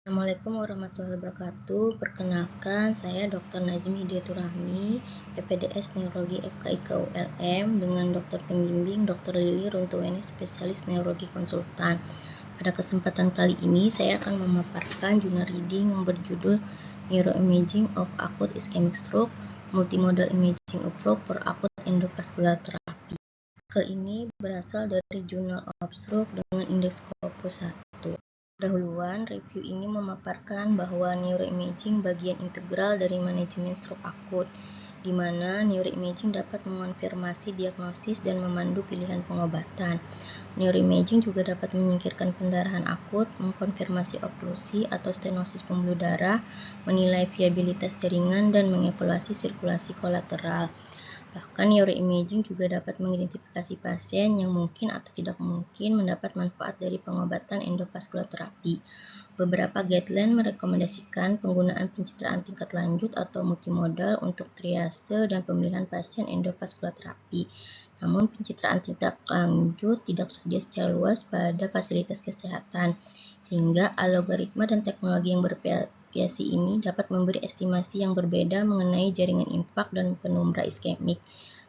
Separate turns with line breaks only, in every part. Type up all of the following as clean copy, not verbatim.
Assalamualaikum warahmatullahi wabarakatuh. Perkenalkan, saya Dr. Najmi Hidayatur Rahmi, PPDS Neurologi FKIK ULM dengan Dr. Pembimbing Dr. Lili Runtuweni, spesialis neurologi konsultan. Pada kesempatan kali ini, saya akan memaparkan jurnal reading yang berjudul Neuroimaging of Acute Ischemic Stroke, Multimodal Imaging Approach for Acute Endovascular Therapy. Artikel ini berasal dari Journal of Stroke dengan indeks Scopus 1. Dahuluan, review ini memaparkan bahwa neuroimaging bagian integral dari manajemen stroke akut, di mana neuroimaging dapat mengonfirmasi diagnosis dan memandu pilihan pengobatan. Neuroimaging juga dapat menyingkirkan pendarahan akut, mengkonfirmasi oklusi atau stenosis pembuluh darah, menilai viabilitas jaringan, dan mengevaluasi sirkulasi kolateral. Bahkan neuroimaging juga dapat mengidentifikasi pasien yang mungkin atau tidak mungkin mendapat manfaat dari pengobatan endovaskular terapi. Beberapa guideline merekomendasikan penggunaan pencitraan tingkat lanjut atau multimodal untuk triase dan pemilihan pasien endovaskular terapi. Namun pencitraan tingkat lanjut tidak tersedia secara luas pada fasilitas kesehatan, sehingga algoritma dan teknologi yang variasi ini dapat memberi estimasi yang berbeda mengenai jaringan infak dan penumbra iskemik.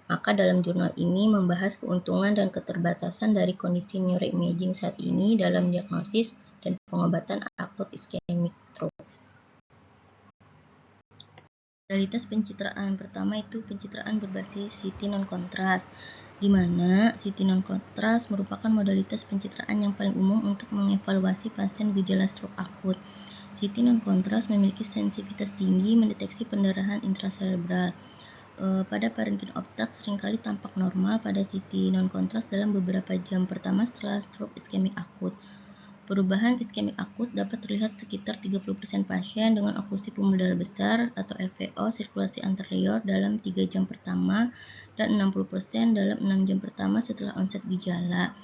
Maka dalam jurnal ini membahas keuntungan dan keterbatasan dari kondisi neuroimaging saat ini dalam diagnosis dan pengobatan akut iskemik stroke. Modalitas pencitraan pertama itu pencitraan berbasis CT non-kontras, di mana CT non-kontras merupakan modalitas pencitraan yang paling umum untuk mengevaluasi pasien gejala stroke akut. CT non-kontras memiliki sensitivitas tinggi mendeteksi pendarahan intracerebral. Pada parenchyma otak seringkali tampak normal pada CT non-kontras dalam beberapa jam pertama setelah stroke iskemik akut. Perubahan iskemik akut dapat terlihat sekitar 30% pasien dengan oklusi pembuluh darah besar atau LVO sirkulasi anterior dalam 3 jam pertama dan 60% dalam 6 jam pertama setelah onset gejala.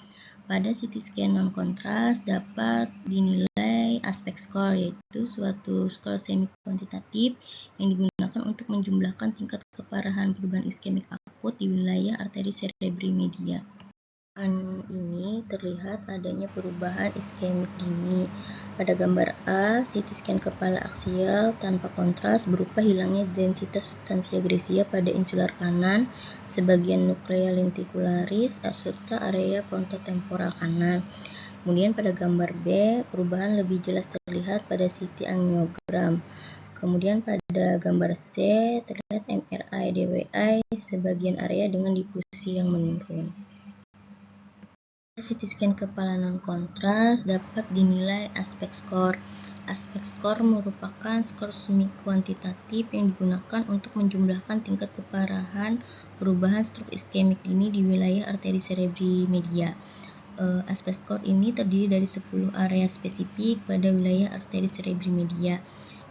Pada CT scan non-kontras dapat dinilai aspek score, yaitu suatu skor semi kuantitatif yang digunakan untuk menjumlahkan tingkat keparahan perubahan iskemik akut di wilayah arteri cerebri media. Ini terlihat adanya perubahan iskemik dini. Pada gambar A, CT scan kepala aksial tanpa kontras berupa hilangnya densitas substansia gresia pada insular kanan, sebagian nuklea lenticularis, serta area frontotemporal kanan. Kemudian pada gambar B, perubahan lebih jelas terlihat pada CT angiogram. Kemudian pada gambar C, terlihat MRI DWI sebagian area dengan difusi yang menurun. CT scan kepala non-kontras dapat dinilai aspek skor. Aspek skor merupakan skor semi kuantitatif yang digunakan untuk menjumlahkan tingkat keparahan perubahan stroke iskemik dini di wilayah arteri cerebri media. Aspek skor ini terdiri dari 10 area spesifik pada wilayah arteri cerebri media,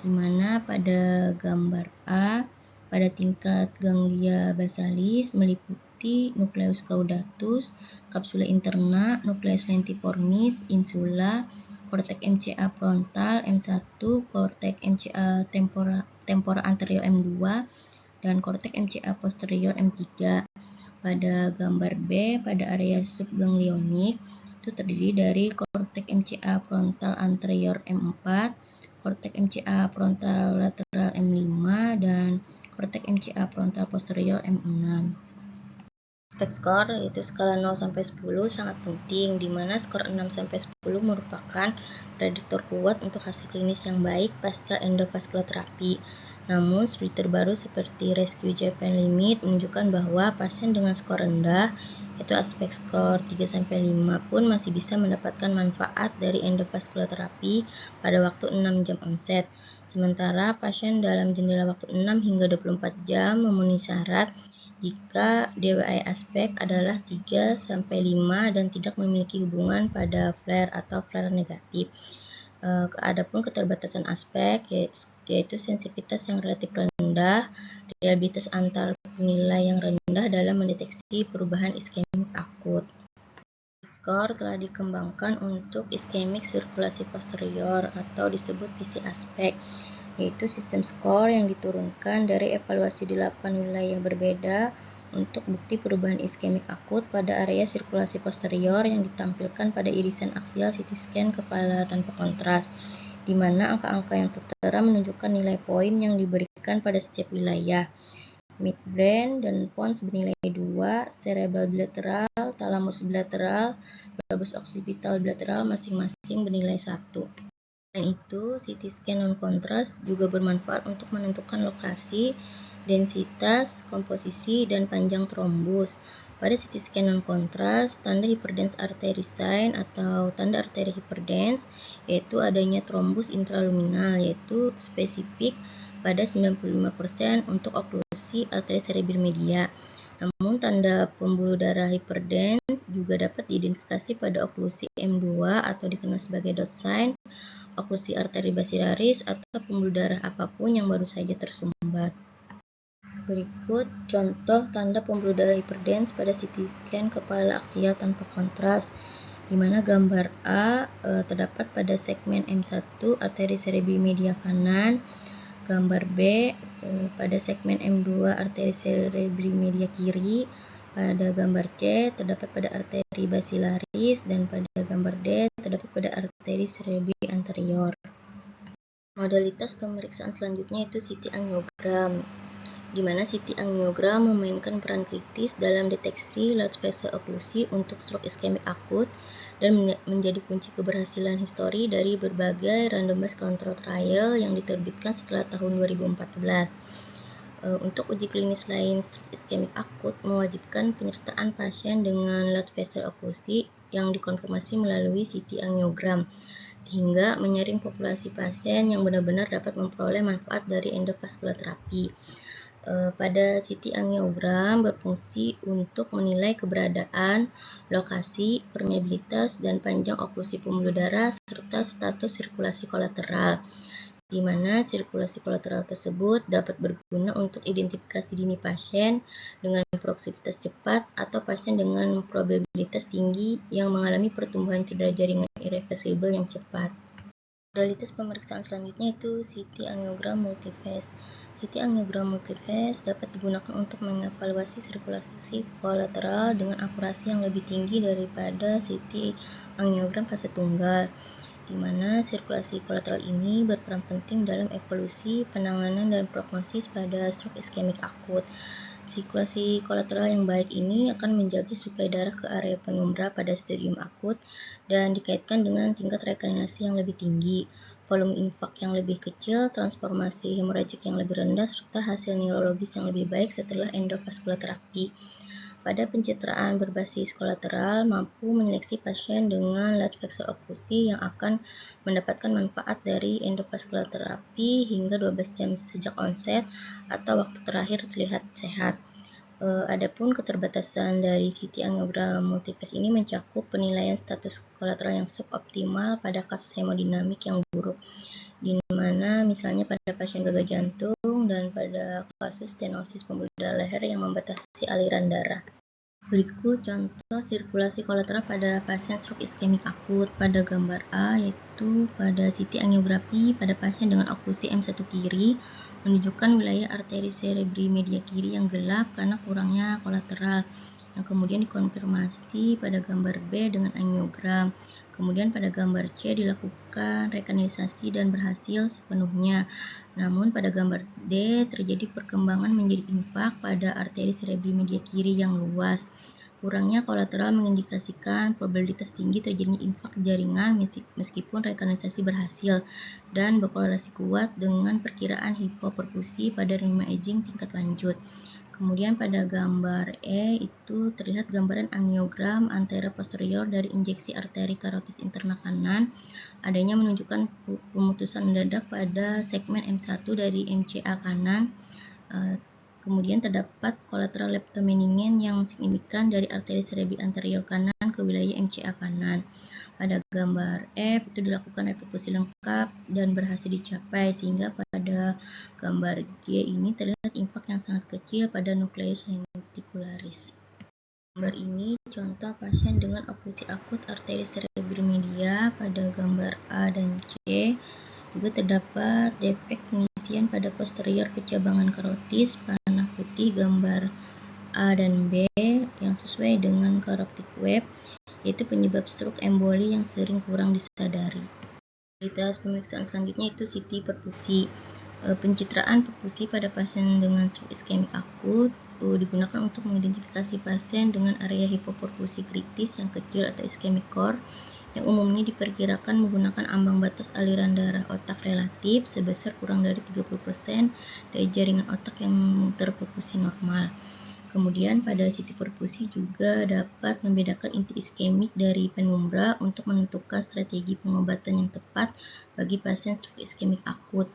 di mana pada gambar A, pada tingkat ganglia basalis meliputi nucleus caudatus, kapsula interna, nucleus lentiformis, insula, korteks MCA frontal M1, korteks MCA tempora anterior M2, dan korteks MCA posterior M3. Pada gambar B, pada area subganglionik itu terdiri dari korteks MCA frontal anterior M4, korteks MCA frontal lateral M5, dan korteks MCA frontal posterior M6. Aspek skor yaitu skala 0 sampai 10 sangat penting, di mana skor 6 sampai 10 merupakan prediktor kuat untuk hasil klinis yang baik pasca endovaskular terapi. Namun, studi terbaru seperti Rescue Japan Limit menunjukkan bahwa pasien dengan skor rendah, yaitu aspek skor 3-5 pun masih bisa mendapatkan manfaat dari endovaskular terapi pada waktu 6 jam onset. Sementara pasien dalam jendela waktu 6 hingga 24 jam memenuhi syarat jika DWI aspek adalah 3-5 dan tidak memiliki hubungan pada flare atau flare negatif. Adapun keterbatasan aspek yaitu sensitivitas yang relatif rendah, reliabilitas antar nilai yang rendah dalam mendeteksi perubahan iskemik akut. Skor telah dikembangkan untuk iskemik sirkulasi posterior atau disebut PC aspek, yaitu sistem skor yang diturunkan dari evaluasi 8 wilayah berbeda untuk bukti perubahan iskemik akut pada area sirkulasi posterior yang ditampilkan pada irisan aksial CT scan kepala tanpa kontras. di mana angka-angka yang tertera menunjukkan nilai poin yang diberikan pada setiap wilayah. Midbrain dan pons bernilai 2, cerebral bilateral, thalamus bilateral, lobus occipital bilateral masing-masing bernilai 1. Selain itu, CT scan non-kontras juga bermanfaat untuk menentukan lokasi, densitas, komposisi, dan panjang trombus. Pada CT scan non-kontras, tanda hyperdense artery sign atau tanda arteri hyperdense yaitu adanya trombus intraluminal, yaitu spesifik pada 95% untuk oklusi arteri cerebri media. Namun tanda pembuluh darah hyperdense juga dapat diidentifikasi pada oklusi M2 atau dikenal sebagai dot sign, oklusi arteri basilaris, atau pembuluh darah apapun yang baru saja tersumbat. Berikut contoh tanda pembuluh darah hyperdense pada CT scan kepala aksial tanpa kontras, di mana gambar A terdapat pada segmen M1 arteri cerebri media kanan, gambar B pada segmen M2 arteri cerebri media kiri, pada gambar C terdapat pada arteri basilaris, dan pada gambar D terdapat pada arteri cerebri anterior. Modalitas pemeriksaan selanjutnya itu CT angiogram, di mana CT angiogram memainkan peran kritis dalam deteksi large vessel oklusi untuk stroke iskemik akut dan menjadi kunci keberhasilan histori dari berbagai randomized control trial yang diterbitkan setelah tahun 2014. Untuk uji klinis lain stroke iskemik akut mewajibkan penyertaan pasien dengan large vessel oklusi yang dikonfirmasi melalui CT angiogram, sehingga menyaring populasi pasien yang benar-benar dapat memperoleh manfaat dari endovaskular terapi. Pada CT angiogram berfungsi untuk menilai keberadaan, lokasi, permeabilitas, dan panjang oklusi pembuluh darah serta status sirkulasi kolateral, di mana sirkulasi kolateral tersebut dapat berguna untuk identifikasi dini pasien dengan proksivitas cepat atau pasien dengan probabilitas tinggi yang mengalami pertumbuhan cedera jaringan irreversibel yang cepat. Modalitas pemeriksaan selanjutnya itu CT angiogram multiphase. CT angiogram multiphase dapat digunakan untuk mengevaluasi sirkulasi kolateral dengan akurasi yang lebih tinggi daripada CT angiogram fase tunggal, di mana sirkulasi kolateral ini berperan penting dalam evolusi, penanganan, dan prognosis pada stroke iskemik akut. Sirkulasi kolateral yang baik ini akan menjaga suplai darah ke area penumbra pada stadium akut dan dikaitkan dengan tingkat rekainasi yang lebih tinggi, volume infak yang lebih kecil, transformasi hemoragik yang lebih rendah, serta hasil neurologis yang lebih baik setelah endovaskular terapi. Pada pencitraan berbasis kolateral mampu menyeleksi pasien dengan large vessel oklusi yang akan mendapatkan manfaat dari endovaskular terapi hingga 12 jam sejak onset atau waktu terakhir terlihat sehat. Adapun keterbatasan dari CT angiogram multiphase ini mencakup penilaian status kolateral yang suboptimal pada kasus hemodinamik yang buruk, di mana misalnya pada pasien gagal jantung dan pada kasus stenosis pembuluh darah leher yang membatasi aliran darah. Berikut contoh sirkulasi kolateral pada pasien stroke iskemik akut pada gambar A, yaitu pada CT angiografi pada pasien dengan oklusi M1 kiri menunjukkan wilayah arteri cerebri media kiri yang gelap karena kurangnya kolateral, yang kemudian dikonfirmasi pada gambar B dengan angiogram. Kemudian pada gambar C dilakukan rekanalisasi dan berhasil sepenuhnya. Namun pada gambar D terjadi perkembangan menjadi infak pada arteri cerebri media kiri yang luas. Kurangnya kolateral mengindikasikan probabilitas tinggi terjadinya infak jaringan meskipun rekanalisasi berhasil dan berkorelasi kuat dengan perkiraan hipoperfusi pada renal imaging tingkat lanjut. Kemudian pada gambar E itu terlihat gambaran angiogram antero-posterior dari injeksi arteri karotis interna kanan. Adanya menunjukkan pemutusan mendadak pada segmen M1 dari MCA kanan. Kemudian terdapat kolateral leptomeningen yang signifikan dari arteri cerebri anterior kanan ke wilayah MCA kanan. Pada gambar F itu dilakukan reperfusi lengkap dan berhasil dicapai, sehingga pada gambar G ini terlihat infak yang sangat kecil pada nukleus lenticularis. Gambar ini contoh pasien dengan oklusi akut arteri cerebri media. Pada gambar A dan C juga terdapat defek pengisian pada posterior kecabangan karotis panah putih gambar A dan B yang sesuai dengan karotik web, yaitu penyebab stroke emboli yang sering kurang disadari. Modalitas pemeriksaan selanjutnya itu CT perfusi. Pencitraan perfusi pada pasien dengan stroke iskemik akut digunakan untuk mengidentifikasi pasien dengan area hipoperfusi kritis yang kecil atau iskemik core yang umumnya diperkirakan menggunakan ambang batas aliran darah otak relatif sebesar kurang dari 30% dari jaringan otak yang terperfusi normal. Kemudian pada CT perfusi juga dapat membedakan inti iskemik dari penumbra untuk menentukan strategi pengobatan yang tepat bagi pasien stroke iskemik akut.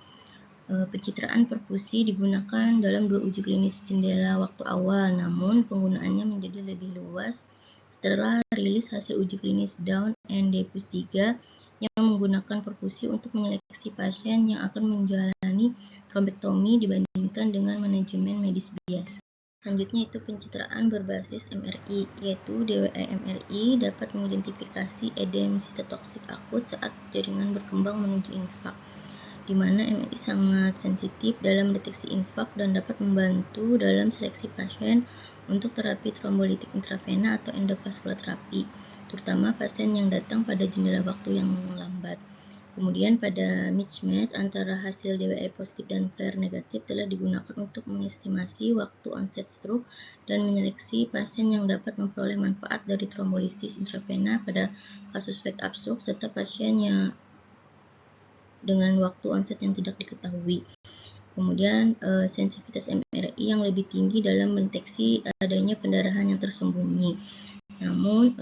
Pencitraan perfusi digunakan dalam 2 uji klinis jendela waktu awal, namun penggunaannya menjadi lebih luas setelah rilis hasil uji klinis Down and Diffus 3 yang menggunakan perfusi untuk menyeleksi pasien yang akan menjalani trombektomi dibandingkan dengan manajemen medis biasa. Selanjutnya itu pencitraan berbasis MRI, yaitu DWI MRI dapat mengidentifikasi edem sitotoksik akut saat jaringan berkembang menuju infak, di mana MRI sangat sensitif dalam mendeteksi infak dan dapat membantu dalam seleksi pasien untuk terapi trombolitik intravena atau endovaskular terapi, terutama pasien yang datang pada jendela waktu yang lambat. Kemudian pada mismatch antara hasil DWI positif dan flare negatif telah digunakan untuk mengestimasi waktu onset stroke dan menyeleksi pasien yang dapat memperoleh manfaat dari trombolisis intravena pada kasus wake up stroke serta pasien yang dengan waktu onset yang tidak diketahui. Kemudian sensitivitas MRI yang lebih tinggi dalam mendeteksi adanya pendarahan yang tersembunyi. Namun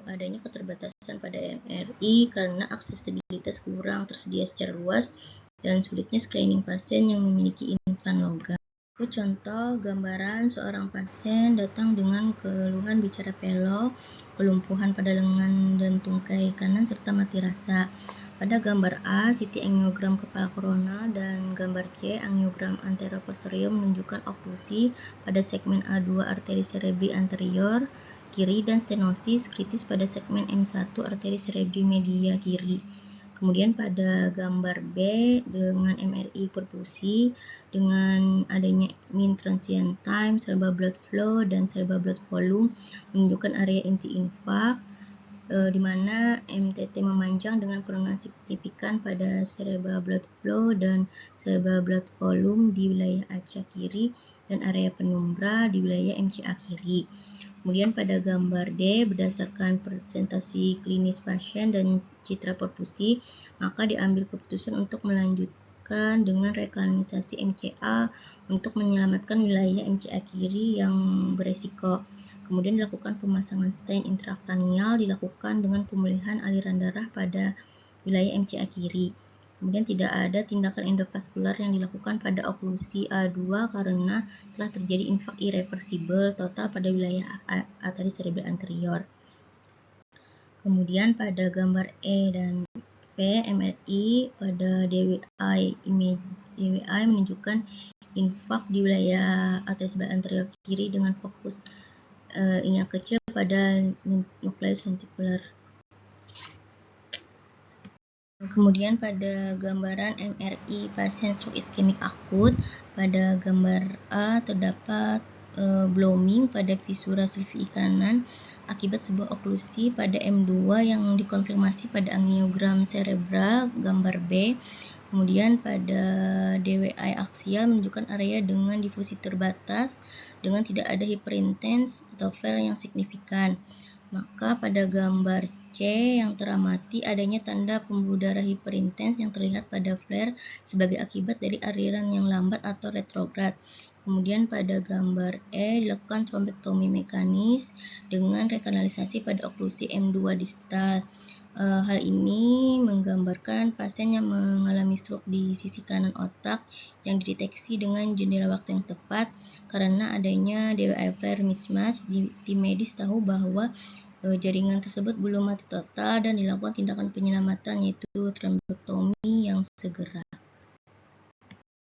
adanya keterbatasan pada MRI karena aksesibilitas kurang tersedia secara luas dan sulitnya screening pasien yang memiliki implan logam. Contoh gambaran seorang pasien datang dengan keluhan bicara pelok, kelumpuhan pada lengan dan tungkai kanan serta mati rasa. Pada gambar A, CT angiogram kepala korona dan gambar C, angiogram anteroposterior menunjukkan oklusi pada segmen A2 arteri cerebri anterior kiri dan stenosis kritis pada segmen M1 arteri cerebri media kiri. Kemudian pada gambar B dengan MRI perfusi dengan adanya mean transient time, cerebral blood flow dan cerebral blood volume menunjukkan area inti infak, di mana MTT memanjang dengan penurunan signifikan pada cerebral blood flow dan cerebral blood volume di wilayah AC kiri dan area penumbra di wilayah MCA kiri. Kemudian pada gambar D, berdasarkan presentasi klinis pasien dan citra perfusi, maka diambil keputusan untuk melanjutkan dengan rekanonisasi MCA untuk menyelamatkan wilayah MCA kiri yang beresiko. Kemudian dilakukan pemasangan stent intrakranial, dilakukan dengan pemulihan aliran darah pada wilayah MCA kiri. Kemudian tidak ada tindakan endovaskular yang dilakukan pada oklusi A2 karena telah terjadi infak irreversibel total pada wilayah arteri cerebral anterior. Kemudian pada gambar E dan P, MRI pada DWI menunjukkan infak di wilayah arteri cerebral anterior kiri dengan fokus yang kecil pada nucleus lenticular. Kemudian pada gambaran MRI pasien stroke iskemik akut, pada gambar A terdapat blooming pada visura silvii kanan akibat sebuah oklusi pada M2 yang dikonfirmasi pada angiogram cerebral gambar B. Kemudian pada DWI aksial menunjukkan area dengan difusi terbatas dengan tidak ada hiperintens atau flare yang signifikan. Maka pada gambar C yang teramati adanya tanda pembuluh darah hiperintens yang terlihat pada flare sebagai akibat dari aliran yang lambat atau retrograd. Kemudian pada gambar E dilakukan trombektomi mekanis dengan rekanalisasi pada oklusi M2 distal. Hal ini menggambarkan pasien yang mengalami stroke di sisi kanan otak yang dideteksi dengan jendela waktu yang tepat karena adanya DWI flare mismatch. Tim medis tahu bahwa jaringan tersebut belum mati total dan dilakukan tindakan penyelamatan yaitu trombektomi yang segera.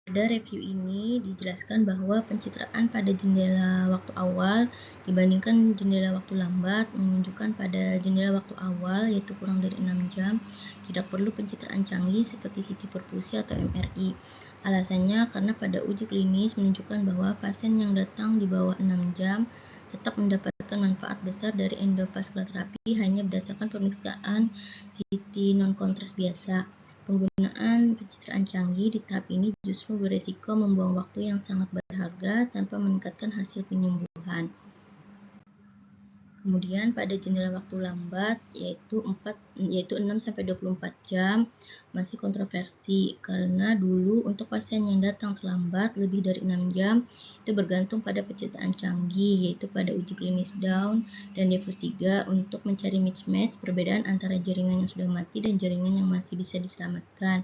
Pada review ini dijelaskan bahwa pencitraan pada jendela waktu awal dibandingkan jendela waktu lambat menunjukkan pada jendela waktu awal yaitu kurang dari 6 jam tidak perlu pencitraan canggih seperti CT perfusi atau MRI. Alasannya karena pada uji klinis menunjukkan bahwa pasien yang datang di bawah 6 jam tetap mendapatkan manfaat besar dari endovaskular terapi hanya berdasarkan pemeriksaan CT non-kontras biasa. Penggunaan pencitraan canggih di tahap ini justru beresiko membuang waktu yang sangat berharga tanpa meningkatkan hasil penyembuhan. Kemudian pada jendela waktu lambat yaitu 6-24 jam masih kontroversi karena dulu untuk pasien yang datang terlambat lebih dari 6 jam itu bergantung pada pencitraan canggih yaitu pada uji klinis Down dan Devos 3 untuk mencari mismatch perbedaan antara jaringan yang sudah mati dan jaringan yang masih bisa diselamatkan.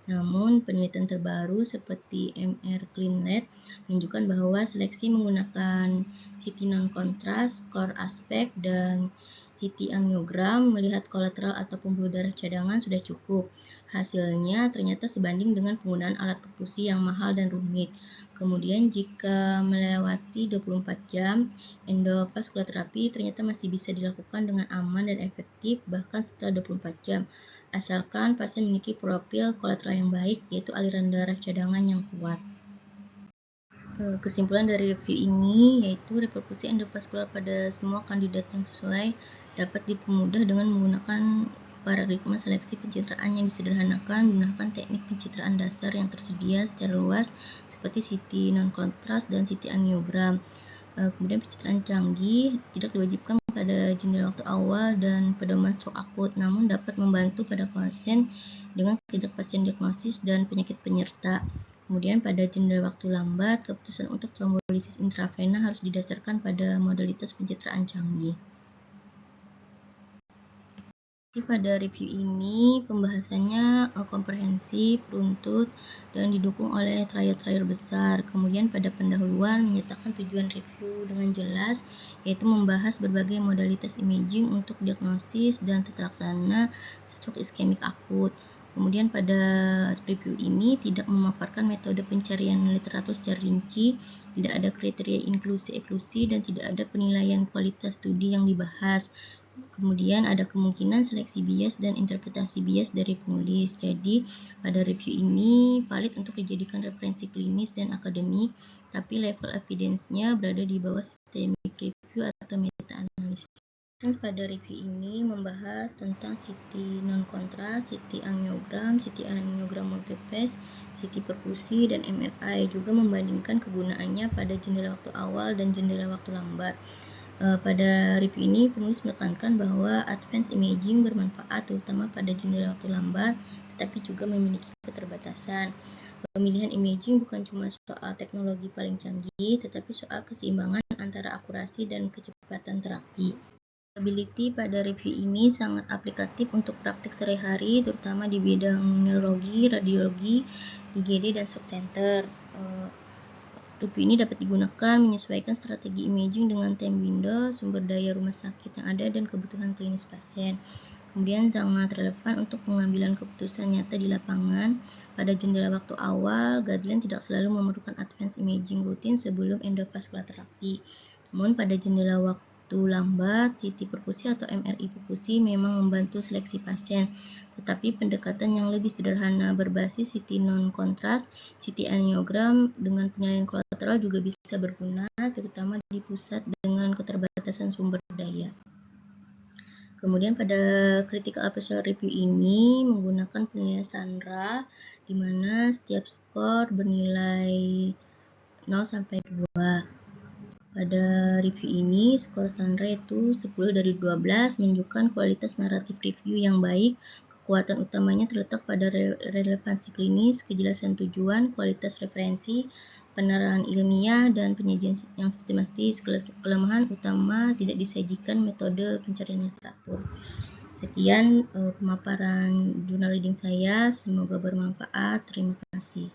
Namun, penelitian terbaru seperti MR CleanLab menunjukkan bahwa seleksi menggunakan CT non-kontras, core aspek, dan CT angiogram melihat kolateral atau pembuluh darah cadangan sudah cukup. Hasilnya ternyata sebanding dengan penggunaan alat perfusi yang mahal dan rumit. Kemudian jika melewati 24 jam, endovascular terapi ternyata masih bisa dilakukan dengan aman dan efektif bahkan setelah 24 jam. Asalkan pasien memiliki profil kolateral yang baik, yaitu aliran darah cadangan yang kuat. Kesimpulan dari review ini yaitu reperfusi endovaskular pada semua kandidat yang sesuai dapat dipermudah dengan menggunakan paradigma seleksi pencitraan yang disederhanakan menggunakan teknik pencitraan dasar yang tersedia secara luas seperti CT non-kontras dan CT angiogram. Kemudian pencitraan canggih tidak diwajibkan pada jendela waktu awal dan pedoman stroke akut, namun dapat membantu pada pasien dengan ketidakpastian diagnosis dan penyakit penyerta. Kemudian pada jendela waktu lambat, keputusan untuk trombolisis intravena harus didasarkan pada modalitas pencitraan canggih. Pada review ini pembahasannya komprehensif, runtut, dan didukung oleh trial besar. Kemudian pada pendahuluan menyatakan tujuan review dengan jelas, yaitu membahas berbagai modalitas imaging untuk diagnosis dan tata laksana stroke iskemik akut. Kemudian pada review ini tidak memaparkan metode pencarian literatur secara rinci, tidak ada kriteria inklusi-eklusi, dan tidak ada penilaian kualitas studi yang dibahas. Kemudian ada kemungkinan seleksi bias dan interpretasi bias dari penulis. Jadi pada review ini valid untuk dijadikan referensi klinis dan akademik, tapi level evidence-nya berada di bawah systemic review atau meta-analisis. Pada review ini membahas tentang CT non-kontras, CT angiogram, CT angiogram multiphase, CT perfusi, dan MRI, juga membandingkan kegunaannya pada jendela waktu awal dan jendela waktu lambat. Pada review ini penulis menekankan bahwa advance imaging bermanfaat terutama pada jendela waktu lambat, tetapi juga memiliki keterbatasan. Pemilihan imaging bukan cuma soal teknologi paling canggih, tetapi soal keseimbangan antara akurasi dan kecepatan terapi. Ability pada review ini sangat aplikatif untuk praktik sehari-hari, terutama di bidang neurologi, radiologi, IGD, dan shock center. Review ini dapat digunakan menyesuaikan strategi imaging dengan time window, sumber daya rumah sakit yang ada, dan kebutuhan klinis pasien. Kemudian sangat relevan untuk pengambilan keputusan nyata di lapangan. Pada jendela waktu awal, guideline tidak selalu memerlukan advance imaging rutin sebelum endovascular terapi. Namun pada jendela waktu lambat, CT perfusi atau MRI perfusi memang membantu seleksi pasien. Tetapi pendekatan yang lebih sederhana berbasis CT non-kontras, CT angiogram dengan penilaian kolateral juga bisa berguna, terutama di pusat dengan keterbatasan sumber daya. Kemudian pada critical appraisal review ini menggunakan penilaian Sandra, di mana setiap skor bernilai 0-2. Pada review ini, skor Sandra itu 10 dari 12 menunjukkan kualitas naratif review yang baik. Kekuatan utamanya terletak pada relevansi klinis, kejelasan tujuan, kualitas referensi, penerangan ilmiah, dan penyajian yang sistematis. Kelemahan utama tidak disajikan metode pencarian literatur. Sekian pemaparan jurnal reading saya, semoga bermanfaat. Terima kasih.